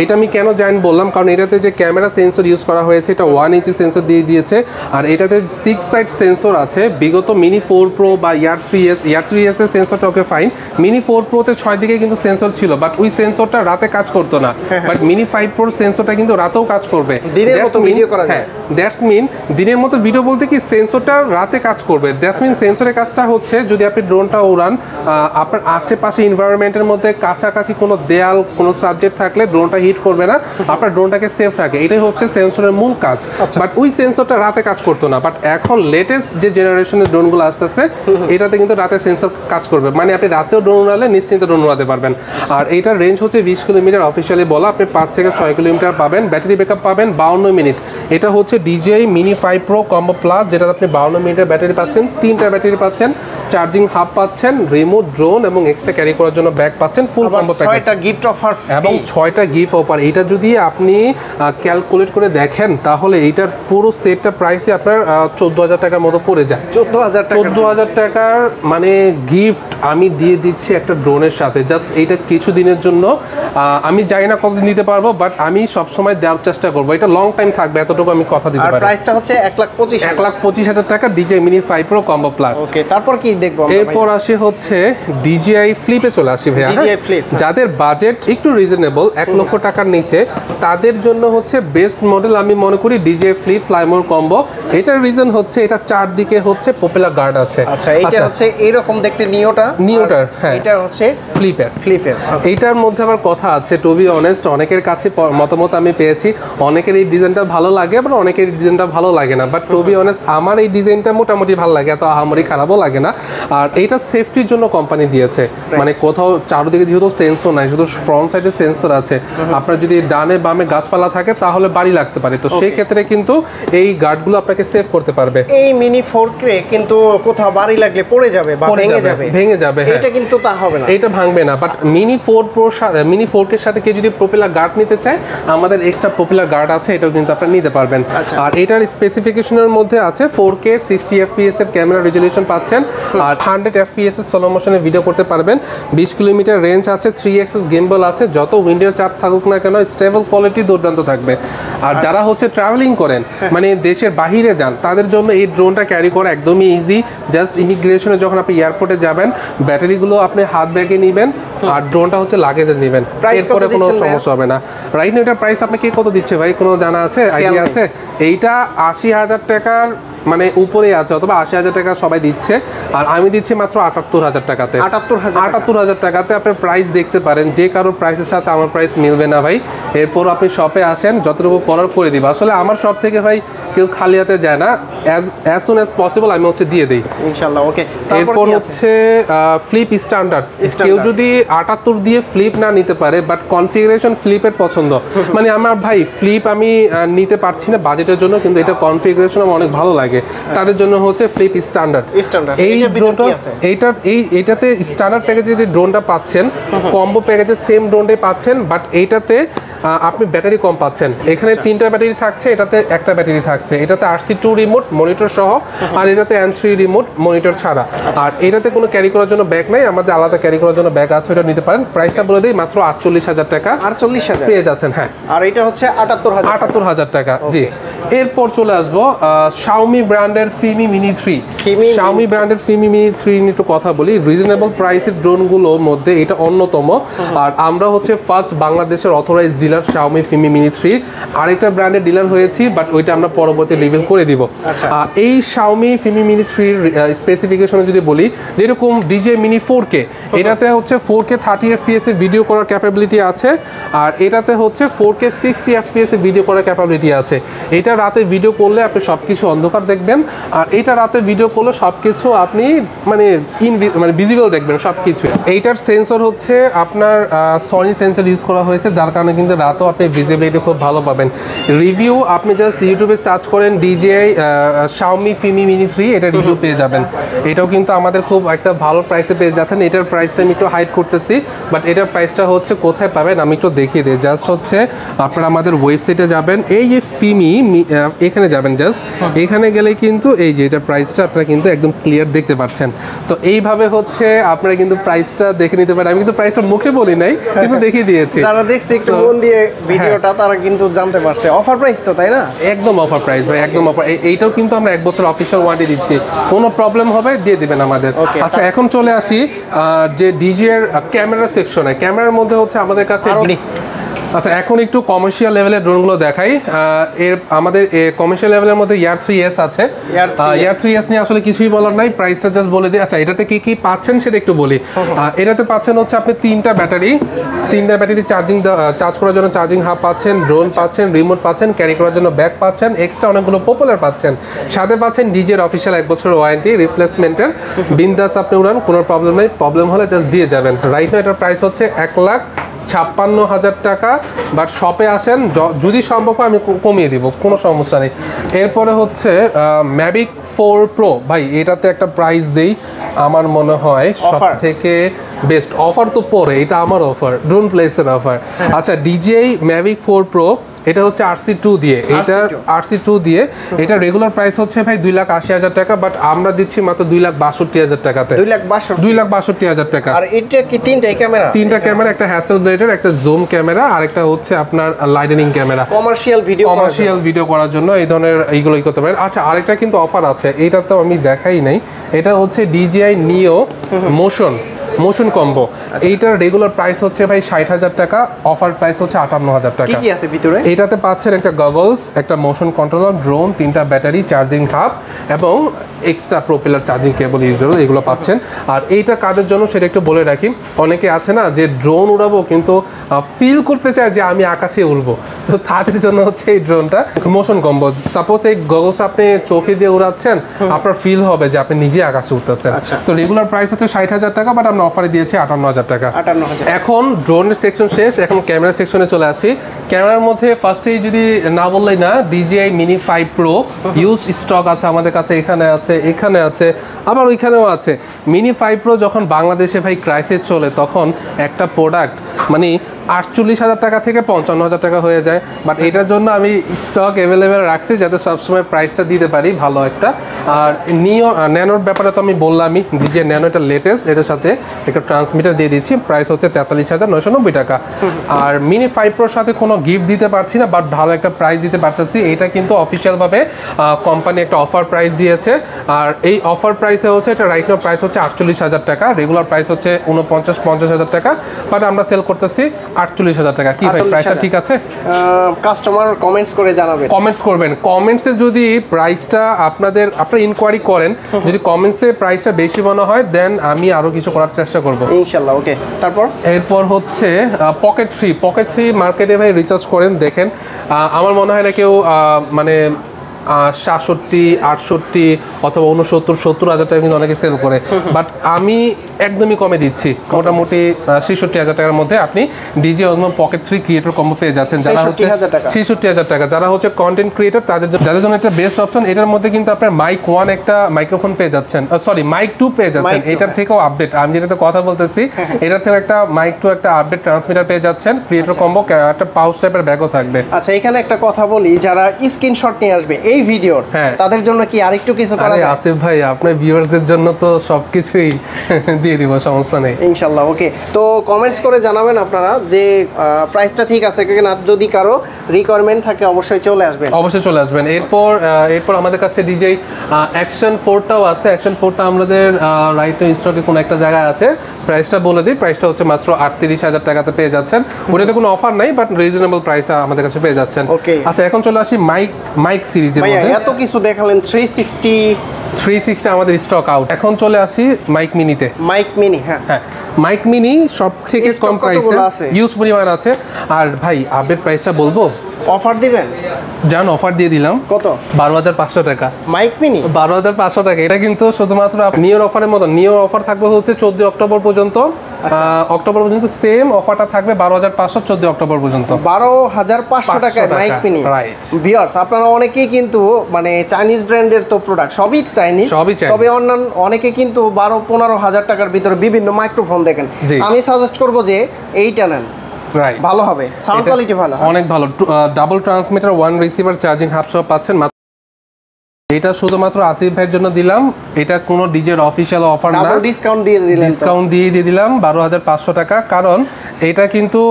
এটা আমি কেন জায়ান্ট বললাম, কারণ এটাতে যে ক্যামেরা সেন্সর ইউজ করা হয়েছে, এটা 1 ইঞ্চি সেন্সর দিয়ে দিয়েছে। আর এটাতে 6 সাইড সেন্সর আছে। বিগত মিনি 4 প্রো বা ইয়ার 3s এর সেন্সরটা ওকে ফাইন, মিনি 4 প্রোতে 6 দিকে কিন্তু সেন্সর ছিল, বাট ওই সেন্সরটা রাতে কাজ করতো না। বাট মিনি 5 প্রোর সেন্সরটা কিন্তু রাতেও কাজ করবে। দিনের মতো ভিডিও করা যায়। দ্যাটস মিন দিনের মতো ভিডিও বলতে কি, সেন্সরটা রাতে কাজ করবে। দ্যাটস মিন সেন্সরের কাজটা হচ্ছে, যদি আপনি ড্রোনটা উড়ান, আপনার আশেপাশে এনভায়রনমেন্টের মধ্যে কাছাকাছি কোনো দেয়াল, কোনো সাবজেক্ট থাকলে ড্রোনটা হিট করবে না, আপনার ড্রোনটাকে সেফ রাখে। এটাই হচ্ছে সেন্সরের মূল কাজ। বাট ওই সেন্সরটা রাতে কাজ করতো না। বাট এখন লেটেস্ট যে জেনারেশনের ড্রোনগুলো আসতেছে, এটাতে কিন্তু রাতে সেন্সর কাজ করবে, মানে আপনি রাতেও ড্রোন উড়ালে নিশ্চিন্তে ড্রোন উড়াতে পারবেন। আর এইটার রেঞ্জ হচ্ছে 20 কিলোমিটার অফিসিয়ালি বলা, আপনি 5 থেকে 6 কিলোমিটার পাবেন। ব্যাটারি ব্যাকআপ পাবেন 52 মিনিট। এটা হচ্ছে DJI Mini 5 Pro combo plus, যেটা আপনি 52 মিনিটের ব্যাটারি পাচ্ছেন, 3টা ব্যাটারি পাচ্ছেন, চার্জিং হাব পাচ্ছেন, রিমোট ড্রোন এবং এক্সট্রা ক্যারি করার জন্য ব্যাগ পাচ্ছেন, ফুল কম্বো প্যাকেজ, 6টা গিফট অফার এবং 6টা গিফট অফার। এটা যদি আপনি ক্যালকুলেট করে দেখেন, তাহলে এইটার পুরো সেটটা প্রাইসে আপনার 14,000 টাকার মতো পড়ে যায়। 14,000 টাকার মানে গিফট আমি দিয়ে দিচ্ছি একটা ড্রোনের সাথে। জাস্ট এইটা কিছু দিনের জন্য, আমি জানি না কতদিন দিতে পারবো, বাট আমি সবসময় দেওয়ার চেষ্টা করবো। এটা লং টাইম থাকবে, এতটুকু আমি কথা দিতে পারি। প্রাইসটা হচ্ছে 1,25,000 টাকা DJI Mini 5 Pro combo plus. Okay, তারপর কি দেখবো? এরপর আসে হচ্ছে DJI ফ্লিপে চলে আসি ভাইয়া। যাদের বাজেট একটু রিজনেবল, 1 লক্ষ টাকার নিচে, তাদের জন্য হচ্ছে বেস্ট মডেল আমি মনে করি DJI ফ্লিপ ফ্লাইমোর কম্বো। এটার রিজন হচ্ছে এটা চারদিকে হচ্ছে পপুলার গার্ড আছে। আচ্ছা, এটা হচ্ছে এরকম দেখতে নিওটার, হ্যাঁ, এটা হচ্ছে ফ্লিপের। এইটার মধ্যে আবার কথা আছে, টু বি অনেস্ট, অনেকের কাছে মতামত আমি পেয়েছি, অনেকের এই ডিজাইনটা ভালো লাগে, আবার অনেকের এই ডিজাইনটা ভালো লাগে না। বাট টু বি অনেস্ট, আমার এই ডিজাইনটা মোটামুটি ভালো লাগে, এত আহামরি খারাপও লাগে না। আর এইটা সেফটির জন্য কোম্পানি দিয়েছে, মানে কোথাও চারদিকে যেহেতু সেন্সর নাই, শুধু ফ্রন্ট সাইডে সেন্সর আছে, আপনার যদি ডানে বামে গাছপালা থাকে তাহলে বাড়ি লাগতে পারে, তো সেই ক্ষেত্রে কিন্তু এই গার্ডগুলো আপনাকে সেভ করতে পারবে। এই মিনি 4K কিন্তু কোথাও বাড়ি লাগলে পড়ে যাবে বা ভেঙে ভেঙে যাবে। এটা কিন্তু তা হবে না, এটা ভাঙবে না। But mini 4 pro mini 4K এর সাথে কেউ যদি প্রপেলার গার্ড নিতে চায়, আমাদের এক্সট্রা প্রপেলার গার্ড আছে, এটাও কিন্তু আপনারা নিতে পারবেন। আর এটার স্পেসিফিকেশনের মধ্যে আছে 4K 60 FPS এর ক্যামেরা রেজলিউশন পাচ্ছেন, আর 100 FPS এর স্লো মোশনে ভিডিও করতে পারবেন। 20 কিলোমিটার রেঞ্জ আছে, 3 অ্যাক্সিস গিম্বল আছে, যত উইন্ডোর চাপ থাকুক না কেন স্টেবল কোয়ালিটি দুর্দান্ত থাকবে। আর যারা হচ্ছে ট্রাভেলিং করেন, মানে দেশের বাহিরে যান, তাদের জন্য এই ড্রোনটা ক্যারি করা একদমই ইজি। জাস্ট ইমিগ্রেশনে যখন আপনি এয়ারপোর্টে যাবেন, ব্যাটারিগুলো আপনি হাত ব্যাগে নেবেন, আর ড্রোনটা হচ্ছে লাগেজে নেবেন, এরপরে কোনো সমস্যা হবে না। রাইট না, এটার প্রাইস আপনাকে কত দিচ্ছে ভাই, কোনো জানা আছে, আইডিয়া আছে? এইটা 80,000 টাকার মানে উপরে আছে, অথবা 80,000 টাকা সবাই দিচ্ছে, আর আমি দিচ্ছি মাত্র 78,000 টাকাতে। 78,000 টাকাতে আপনার প্রাইস দেখতে পারেন। যে কারোর প্রাইসের সাথে আমার প্রাইস মিলবে না ভাই। এরপর আপনি শপে আসেন, যতটুকু করার করে দিব। আসলে আমার শপ থেকে ভাই কেউ খালি হাতে যায় না, অ্যাজ সুন অ্যাজ পসিবল আমি হচ্ছে দিয়ে দিই ইনশাআল্লাহ। ওকে, এরপর হচ্ছে ফ্লিপ স্ট্যান্ডার্ড। কেউ যদি 78 দিয়ে ফ্লিপ না নিতে পারে, বাট কনফিগারেশন ফ্লিপের পছন্দ, মানে আমার ভাই ফ্লিপ আমি নিতে পারছি না বাজেটের জন্য, কিন্তু এটা কনফিগারেশন আমার অনেক ভালো লাগে, তাদের জন্য হচ্ছে ফ্লিপ স্ট্যান্ডার্ড। এই ড্রোনটা এইটাতে স্ট্যান্ডার্ড প্যাকেজে যে ড্রোনটা পাচ্ছেন, কম্বো প্যাকেজে সেম ড্রোনটাই পাচ্ছেন, বাট এইটাতে আপনি ব্যাটারি কম পাচ্ছেন। এখানে 3টা ব্যাটারি থাকছে, এটাতে একটা ব্যাটারি থাকছে। এটাতে RC2 রিমোট মনিটর সহ, আর এটাতে N3 রিমোট মনিটর ছাড়া। আর এটাতে কোনো ক্যারি করার জন্য ব্যাগ নাই, আমাদের আলাদা ক্যারি করার জন্য ব্যাগ আছে, ওটা নিতে পারেন। প্রাইসটা বলে দিই, মাত্র 48,000 টাকা। 48,000 পেয়ে যাচ্ছেন। হ্যাঁ, আর এটা হচ্ছে 78,000 টাকা। জি, এরপর চলে আসবো Xiaomi ব্র্যান্ডের Fimi Mini 3। Xiaomi ব্র্যান্ডের Fimi Mini 3 নিয়ে একটু কথা বলি। রিজনেবল প্রাইসের ড্রোনগুলোর মধ্যে এটা অন্যতম, আর আমরা হচ্ছে ফার্স্ট বাংলাদেশের authorised dealer Xiaomi Fimi Mini 3। আরেকটা ব্র্যান্ডের ডিলার হয়েছি, বাট ওইটা আমরা পরবর্তী রিভিল করে দিব। এই Xiaomi Fimi Mini 3 স্পেসিফিকেশনে যদি বলি, যেরকম DJI Mini 4K, এটাতে হচ্ছে 4K 30 FPS এ ভিডিও করার ক্যাপাবিলিটি আছে, আর এটাতে হচ্ছে 4K 60 FPS এ ভিডিও করার ক্যাপাবিলিটি আছে। এটা রাতে ভিডিও করলে আপনি সবকিছু অন্ধকার দেখবেন, আর এটা রাতে ভিডিও করলে সবকিছু আপনি মানে ভিজিবল দেখবেন সবকিছু। এইটার সেন্সর হচ্ছে আপনার সনি সেন্সর ইউজ করা হয়েছে, যার কারণে কিন্তু রাতেও আপনি ভিজিবিলিটি খুব ভালো পাবেন। রিভিউ আপনি জাস্ট ইউটিউবে সার্চ করেন DJI Xiaomi Fimi Mini 3, এটা রিভিউ পেয়ে যাবেন। এটাও কিন্তু আমাদের খুব একটা ভালো প্রাইসে পেয়ে যাচ্ছেন। এটার প্রাইসটা আমি একটু হাইড করতেছি, বাট এটার প্রাইসটা হচ্ছে কোথায় পাবেন আমি একটু দেখিয়ে দিই। জাস্ট হচ্ছে আপনারা আমাদের ওয়েবসাইটে যাবেন, এই যে Fimi এখানে যাবেন, জাস্ট এখানে গেলে কিন্তু এই যে এটা প্রাইসটা আপনারা কিন্তু একদম ক্লিয়ার দেখতে পাচ্ছেন। তো এইভাবে হচ্ছে আপনারা কিন্তু প্রাইসটা দেখে নিতে পারেন। আমি কিন্তু প্রাইসটা মুখে বলি নাই, কিন্তু দেখিয়ে দিয়েছি। যারা দেখছে একটু মন দিয়ে ভিডিওটা, তারা কিন্তু জানতে পারছে। অফার প্রাইস তো, তাই না? একদম অফার প্রাইস ভাই, একদম অফার। এইটাও কিন্তু আমরা 1 বছর অফিশিয়াল ওয়ারেন্টি দিচ্ছি, কোনো প্রবলেম হবে দিয়ে দিবেন আমাদের। আচ্ছা, এখন চলে আসি যে DJI এর ক্যামেরা সেকশনে। ক্যামেরার মধ্যে হচ্ছে আমাদের কাছে আচ্ছা, এখন একটু কমার্শিয়াল লেভেলের ড্রোনগুলো দেখাই। আমাদের কমার্শিয়াল লেভেলের মধ্যে Air 3s আছে। Air 3s নিয়ে আসলে কিছুই বলার নাই, প্রাইসটা জাস্ট বলে দিই। আচ্ছা, এটাতে কি কি পাচ্ছেন সেটা একটু বলি। এটাতে পাচ্ছেন হচ্ছে আপনি 3টা ব্যাটারি চার্জ করার জন্য চার্জিং হাব পাচ্ছেন, ড্রোন পাচ্ছেন, রিমোট পাচ্ছেন, ক্যারি করার জন্য ব্যাগ পাচ্ছেন, এক্সট্রা অনেকগুলো পপুলার পাচ্ছেন। সাথে পাচ্ছেন DJI এর অফিসিয়াল 1 বছর ওয়ারেন্টি রিপ্লেসমেন্টের। বিন্দাস আপনি উড়ান, কোনো প্রবলেম নেই, প্রবলেম হলে জাস্ট দিয়ে যাবেন। রাইট নাও এটার প্রাইস হচ্ছে 1,56,000 টাকা, বাট শপে আসেন, যদি সম্ভব হয় আমি কমিয়ে দিব, কোনো সমস্যা নেই। এরপরে হচ্ছে Mavic 4 Pro। ভাই এটাতে একটা প্রাইস দেই, আমার মনে হয় সব থেকে বেস্ট অফার তো পরে, এটা আমার অফার, ড্রোন প্লেসের অফার। আচ্ছা, DJI Mavic 4 Pro, এটা হচ্ছে RC2 দিয়ে, এটার RC2 দিয়ে এটা রেগুলার প্রাইস হচ্ছে ভাই 2,80,000 টাকা, বাট আমরা দিচ্ছি মাত্র 2,62,000 টাকাতে। 2,62,000 টাকা। আর এটা কি 3টা ক্যামেরা? 3টা ক্যামেরা, একটা হ্যাসেলব্লেডের, একটা জুম ক্যামেরা, আর একটা হচ্ছে আপনার লাইটনিং ক্যামেরা। কমার্শিয়াল ভিডিও করার জন্য এই ধরনের এইগুলোই করতে পারেন। আচ্ছা, আরেকটা কিন্তু অফার আছে, এটা তো আমি দেখাই নাই। এটা হচ্ছে DJI Neo মোশন কম্বো। এইটার রেগুলার প্রাইস হচ্ছে ভাই 60,000 টাকা, অফার প্রাইস হচ্ছে 58,000 টাকা। কি আছে ভিতরে? এটাতে পাচ্ছেন একটা গগলস, একটা মোশন কন্ট্রোলার, ড্রোন, 3টা ব্যাটারি, চার্জিং হাব এবং extra propeller charging cable user, এগুলো পাচ্ছেন। আর এইটা কাদের জন্য সেটা একটু বলে রাখি। অনেকে আছে না যে ড্রোন উড়াবো কিন্তু ফিল করতে চায় যে আমি আকাশে উড়বো, তো তাদের জন্য হচ্ছে এই ড্রোনটা মোশন কম্বো। সাপোজ এই গগলস আপনি চোখে দিয়ে উড়াচ্ছেন, আপনার ফিল হবে যে আপনি নিজে আকাশে উঠতেছেন। তো রেগুলার প্রাইস হচ্ছে 60,000 টাকা, বাট আমরা অফারে দিয়েছি 58,000 টাকা। 58,000। এখন ড্রোনের সেকশন শেষ, এখন ক্যামেরা সেকশনে চলে আসি। ক্যামেরার মধ্যে ফার্স্টেই যদি না বললেই না, DJI Mini 5 Pro use stock আছে আমাদের কাছে, এখানে আছে আবার ওইখানেও আছে। Mini 5 Pro যখন বাংলাদেশে ভাই ক্রাইসিস চলে, তখন একটা প্রোডাক্ট মানে 48,000 টাকা থেকে 55,000 টাকা হয়ে যায়। বাট এটার জন্য আমি স্টক অ্যাভেলেবেল রাখছি যাতে সবসময় প্রাইসটা দিতে পারি ভালো একটা। আর ন্যানোর ব্যাপারে তো আমি বললামই, DJI ন্যানো এটা লেটেস্ট, এটার সাথে একটা ট্রান্সমিটার দিয়ে দিচ্ছি, প্রাইস হচ্ছে 43,990 টাকা। আর Mini 5 Proর সাথে কোনো গিফট দিতে পারছি না, বাট ভালো একটা প্রাইস দিতে পারতেছি। এটা কিন্তু অফিসিয়ালভাবে কোম্পানি একটা অফার প্রাইস দিয়েছে। আর এই অফার প্রাইসে হচ্ছে এটা রাইট নাও প্রাইস হচ্ছে 48,000 টাকা, রেগুলার প্রাইস হচ্ছে 49-50,000 টাকা, বাট আমরা সেল করতেছি 48,000 টাকা। কি ভাই প্রাইসটা ঠিক আছে? কাস্টমার কমেন্টস করে জানাবেন, কমেন্টস করবেন। কমেন্টসে যদি প্রাইসটা আপনারা ইনকোয়ারি করেন, যদি কমেন্টসে প্রাইসটা বেশি মনে হয়, দেন আমি আরো কিছু করার চেষ্টা করব ইনশাআল্লাহ। ওকে, এরপর হচ্ছে পকেট থ্রি মার্কেটে ভাই রিসার্চ করেন, দেখেন আমার মনে হয় না কেউ মানে 67, 68 অথবা 69-70,000 টাকা কিন্তু অনেকে সেল করে, বাট আমি একদমই কমে দিচ্ছি, মোটামুটি 66,000 টাকার মধ্যে আপনি DJI Osmo Pocket 3 creator combo পেয়ে যাচ্ছেন। যারা হচ্ছে 66,000 টাকা, যারা হচ্ছে কন্টেন্ট ক্রিয়েটর, যাদের জন্য একটা বেস্ট অপশন। এটার মধ্যে কিন্তু আপনার মাইক 1 একটা মাইক্রোফোন পেয়ে যাচ্ছেন, সরি মাইক 2 পেয়ে যাচ্ছেন। এটার থেকেও আপডেট, আমি যেটাতে কথা বলতেছি এটার থেকেও একটা মাইক 2 একটা আপডেট ট্রান্সমিটার পেয়ে যাচ্ছেন, ক্রিয়েটর কম্বো, একটা পাউচ টাইপের ব্যাগও থাকবে। আচ্ছা, এখানে একটা কথা বলি, যারা স্ক্রিনশট নিয়ে আসবে এই ভিডিওর, তাদের জন্য কি আরেকটু কিছু করা যায়? আসিফ ভাই, আপনার ভিউয়ারদের জন্য তো সবকিছুই দিয়ে দিব, সমস্যা নেই ইনশাআল্লাহ। ওকে, তো কমেন্টস করে জানাবেন আপনারা যে প্রাইসটা ঠিক আছে কিনা, যদি কারো রিকোয়ারমেন্ট থাকে অবশ্যই চলে আসবেন। এরপর আমাদের কাছে DJI Action 4টাও আছে। Action 4টা আমাদের রাইট স্টকে কোনো একটা জায়গায় আছে। প্রাইসটা বলে দিই, প্রাইসটা হচ্ছে মাত্র 38,000 টাকাতে পেয়ে যাচ্ছেন। ওটাতে কোনো অফার নাই, বাট রিজনেবল প্রাইসে আমাদের কাছে পেয়ে যাচ্ছেন। আচ্ছা, এখন চলে আসি মাইক সিরিজের মধ্যে। এত কিছু দেখালেন, 360 আমাদের স্টক আউট। এখন চলে আসি মাইক মিনিতে। হ্যাঁ, মাইক মিনি সব থেকে কম প্রাইসে ইউজ পরিমাণ আছে। আর ভাই আপডেট প্রাইসটা বলবো, অফার দিবেন? অফার দিয়ে দিলাম। কত? 12,500 টাকা মাইক মিনি, 12,500 টাকা। এটা কিন্তু শুধুমাত্র নিয়র অফারের মতো। নিয়র অফার থাকবে হচ্ছে 14 অক্টোবর পর্যন্ত। সেম অফারটা থাকবে 12,500, 14 অক্টোবর পর্যন্ত 12,500 টাকায় মাইক মিনি। ভিউয়ার্স, আপনারা অনেকেই কিন্তু মানে চাইনিজ ব্র্যান্ডের তো প্রোডাক্ট, সবই চাইনিজ, তবে অন্যান্য অনেকে কিন্তু 12-15,000 টাকার ভিতরে বিভিন্ন মাইক্রোফোন দেখেন। আমি সাজেস্ট করব যে এইটা নেন, ভালো হবে, সাউন্ড কোয়ালিটি ভালো, অনেক ভালো। Double transmitter, 1 receiver, charging hub সহ পাচ্ছেন। এটা শুধুমাত্র আসিফ ভাইয়ের জন্য দিলাম, এটা কোনো DJI অফিশিয়াল অফার না, ডিসকাউন্ট দিয়ে দিলাম 12,500 টাকা। কারণ এটা কিন্তু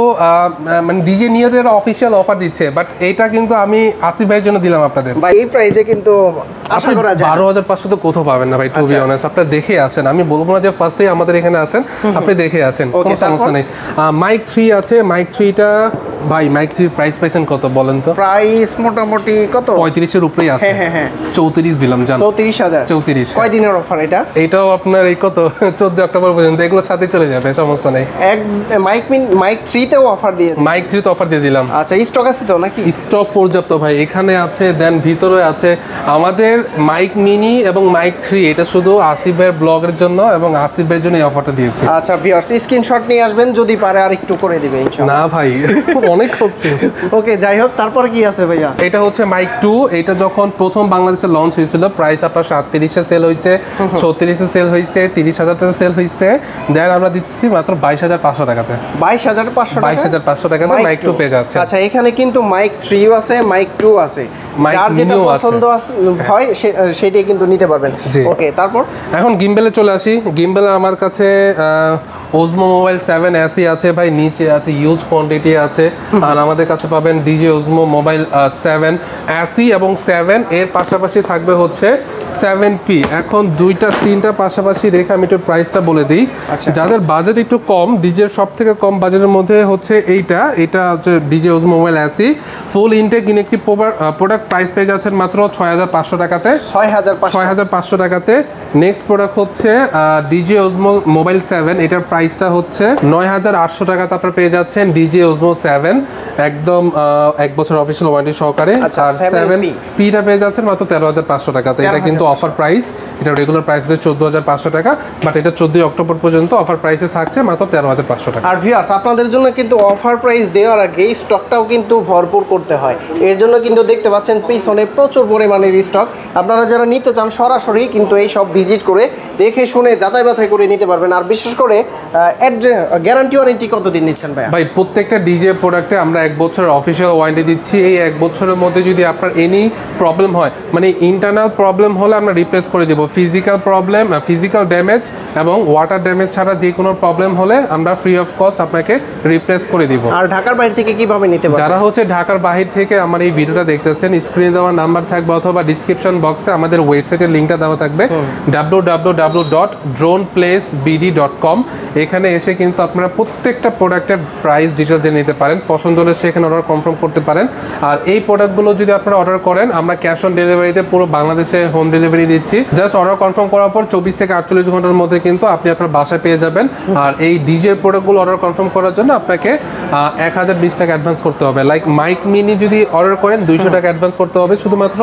মানে DJI নিয়তের অফিশিয়াল অফার দিচ্ছে, বাট এটা কিন্তু আমি আসিফ ভাইয়ের জন্য দিলাম আপনাদের। ভাই এই প্রাইসে কিন্তু আশা করা যায় 12,500 তো কোথাও পাবেন না ভাই, টু বি অনেস্ট। আপনারা দেখে আসেন, আমি বলবো না যে ফার্স্টেই আমাদের এখানে আসেন, আপনি দেখে আসেন, কোনো সমস্যা নেই। মাইক 3 আছে। মাইক 3টা ভাই, মাইক 3 প্রাইস পাইছেন কত বলেন তো? প্রাইস মোটামুটি কত? 35-এর উপরেই আছে। হ্যাঁ 34 দিলাম, জান 34,000। 34 কয় দিনের অফার এটা? এটাও আপনার এই কত 14 অক্টোবর পর্যন্ত, এগুলোর সাথে চলে যাবে, সমস্যা নেই। মাইক 3 তেও অফার দিয়ে, মাইক 3 তো অফার দিয়ে দিলাম। আচ্ছা, স্টক আছে তো নাকি? স্টক পর্যাপ্ত ভাই, এখানে আছে, দেন ভিতরে আছে। আমাদের মাইক মিনি এবং মাইক 3 এটা শুধু আসিফ ভাইয়ের ব্লগের জন্য এবং আসিফ ভাইয়ের জন্য এই অফারটা দিয়েছি। আচ্ছা ভিউয়ার্স, স্ক্রিনশট নিয়ে আসবেন, যদি পারে আর একটু করে দিবে ইনশাআল্লাহ। না ভাই, অনেক কষ্টে। ওকে, যাই হোক, তারপর কি আছে ভাইয়া? এটা হচ্ছে মাইক 2। এটা যখন প্রথম বাংলাদেশে লঞ্চ হয়েছিল, প্রাইস আপনার 37-এ সেল হয়েছে, 36-এ সেল হয়েছে, 30,000 টাকা সেল হয়েছে। দেন আমরা দিচ্ছি মাত্র 22,500 টাকাতে। 22,500 টাকাতে মাইক 2 পেয়ে যাচ্ছে। আচ্ছা, এখানে কিন্তু মাইক 3 আছে, মাইক 2 আছে, যার যেটা পছন্দ হয় সেটাই কিন্তু নিতে পারবেন। ওকে, তারপর এখন গিম্বেলে চলে আসি। গিম্বেলে আমার কাছে Osmo Mobile 7 SE আছে ভাই, নিচে আছে ইউজ কোয়ান্টিটি আছে। আর আমাদের কাছে পাবেন DJI Osmo Mobile 7 SE এবং 7, এর পাশাপাশি থাকবে হচ্ছে 7P। এখন 2-3টা পাশাপাশি রেখে আমি একটু প্রাইসটা বলে দিই। যাদের বাজেট একটু কম, DJI সব থেকে কম বাজেটের মধ্যে হচ্ছে এটা হচ্ছে DJI Osmo Mobile SE ফুল ইনটেক ইনেকটিভ প্রোডাক্ট, প্রাইস পেয়ে যাচ্ছেন মাত্র 6,500 টাকাতে। 6,500 টাকাতে। নেক্সট প্রোডাক্ট হচ্ছে DJI Osmo Mobile 7, এটার প্রাইসটা হচ্ছে 9,800 টাকাতে আপনারা পেয়ে যাচ্ছেন DJI Osmo 7। 7 একদম 1 বছর অফিশিয়াল ওয়ারেন্টি সহকারে। আর 7P টা পেয়ে যাচ্ছেন মাত্র 13,500 টাকাতে। এটা কিন্তু অফার প্রাইস, এটা রেগুলার প্রাইস হচ্ছে 14,500 টাকা, বাট এটা 14 অক্টোবর পর্যন্ত অফার প্রাইসে থাকছে মাত্র 13,500 টাকা। আর ভিউয়ার্স আপনাদের জন্য কিন্তু অফার প্রাইস দেওয়ার আগে স্টকটাও কিন্তু ভরপুর করতে হয়, এর জন্য কিন্তু দেখতে পাচ্ছেন পিছনে প্রচুর পরিমাণের স্টক। আপনারা যারা নিতে চান সরাসরি কিন্তু এই সব ভিজিট করে দেখে শুনে যাচাই বাছাই করে নিতে পারবেন। আর বিশেষ করে গ্যারান্টি ওয়ারেন্টি কতদিন দিচ্ছেন ভাই? ভাই প্রত্যেকটা ডিজে প্রোডাক্টে আমরা 1 বছরের অফিসিয়াল ওয়ারেন্টি দিচ্ছি। এই 1 বছরের মধ্যে যদি আপনার এনি প্রবলেম হয়, মানে ইন্টারনাল প্রবলেম হলে আমরা রিপ্লেস করে দেবো। ফিজিক্যাল প্রবলেম, ফিজিক্যাল ড্যামেজ এবং ওয়াটার ড্যামেজ ছাড়া যে কোনো প্রবলেম হলে আমরা ফ্রি অফ কস্ট আপনাকে রিপ্লেস করে দিব। আর ঢাকার বাইরে থেকে কিভাবে নিতে পারবেন? যারা হচ্ছে ঢাকার বাহির থেকে আমার এই ভিডিওটা দেখতেছেন, স্ক্রিনে দেওয়া নাম্বার থাকবে অথবা ডিসক্রিপশন বক্সে আমাদের ওয়েবসাইটের লিঙ্কটা দেওয়া থাকবে www.droneplacebd.com। এখানে এসে কিন্তু আপনারা প্রত্যেকটা প্রোডাক্টের প্রাইস ডিটেলস জেনে নিতে পারেন, পছন্দ হলে সেখানে অর্ডার কনফার্ম করতে পারেন। আর এই প্রোডাক্টগুলো যদি আপনারা অর্ডার করেন, আমরা ক্যাশ অন ডেলিভারিতে পুরো বাংলাদেশে হোম ডেলিভারি দিচ্ছি। জাস্ট অর্ডার কনফার্ম করার পর 24 থেকে 48 ঘন্টার মধ্যে কিন্তু আপনি আপনার বাসায় পেয়ে যাবেন। আর এই ডিজে প্রোডাক্টগুলো অর্ডার কনফার্ম করার জন্য আপনাকে 1020 টাকা অ্যাডভান্স করতে হবে। লাইক মাইক মিনি যদি অর্ডার করেন 200 টাকা অ্যাডভান্স করতে হবে। শুধুমাত্র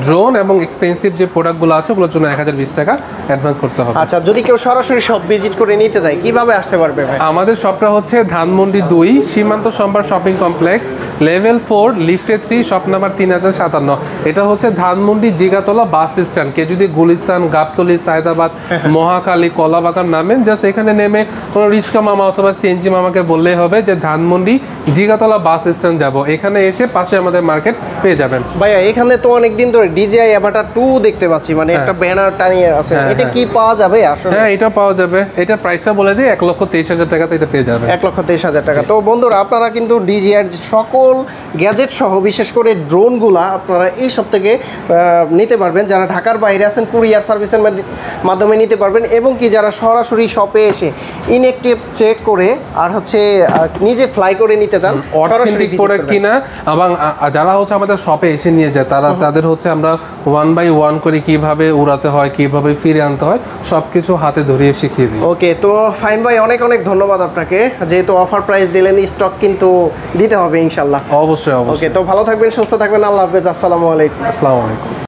ড্রোন এবং এক্সপেন্সিভ যে প্রোডাক্টগুলো আছে ওগুলোর জন্য 1020 টাকা অ্যাডভান্স করতে হবে। আচ্ছা, যদি কেউ সরাসরি শপ ভিজিট করে নিতে যায় কিভাবে আসতে পারবে ভাই? আমাদের শপটা হচ্ছে ধানমন্ডি 2 সীমান্ত সম্ভার শপিং কমপ্লেক্স, লেভেল 4, লিফটে 3, শপ নাম্বার 3057। এটা হচ্ছে ধানমন্ডি জিগাতলা বাস স্ট্যান্ড। কে যদি গুলিস্তান, গাবতলী, সায়দাবাদ, মহাখালী, কলাবাগান নামেন, জাস্ট এখানে নেমে কোনো রিক্সা মামা অথবা সিএনজি মামাকে বললেই হবে যে ধানমন্ডি জিগাতলা বাস স্ট্যান্ড যাব। এখানে এসে পাশে আমাদের মার্কেট পেয়ে যাবেন। ভাইয়া এখানে তো অনেকদিন ধরে DJI Avatar 2 দেখতে পাচ্ছি, মানে একটা ব্যানার টানিয়ে আছে, এটা কি পাওয়া যাবে আসলে? হ্যাঁ, এটা পাওয়া যাবে। এটার প্রাইসটা বলে দিই 1,23,000 টাকাতে এটা পেয়ে যাবে। 1,23,000 টাকা। তো বন্ধুরা আপনারা কিন্তু DJI এর সকল গ্যাজেট সহ বিশেষ করে ড্রোনগুলা আপনারা এই সব থেকে নিতে পারবেন। যারা ঢাকার বাইরে আছেন কুরিয়ার সার্ভিসের মাধ্যমে নিতে পারবেন, এবং কি যারা সরাসরি শপে এসে ইনঅ্যাক্টিভ চেক করে আর হচ্ছে নিজে ফ্লাই করে নিতে চান, অথেন্টিক প্রোডাক্ট কিনা, এবং যারা হচ্ছে আমাদের শপে এসে নিয়ে যায় তাদের হচ্ছে আমরা 1 by 1 করে কিভাবে উড়াতে হয়, কিভাবে ফিরে আনতে হয় সবকিছু হাতে ধরিয়ে শিখিয়ে দিই। ওকে, তো ফাইন ভাই অনেক অনেক ধন্যবাদ আপনাকে, যেহেতু অফার প্রাইস দিলেন, স্টক কিন্তু দিতে হবে ইনশাল্লাহ। অবশ্যই অবশ্যই। ওকে, তো ভালো থাকবেন, সুস্থ থাকবেন, আল্লাহ হাফেজ, আসসালামু আলাইকুম। আসসালামু আলাইকুম।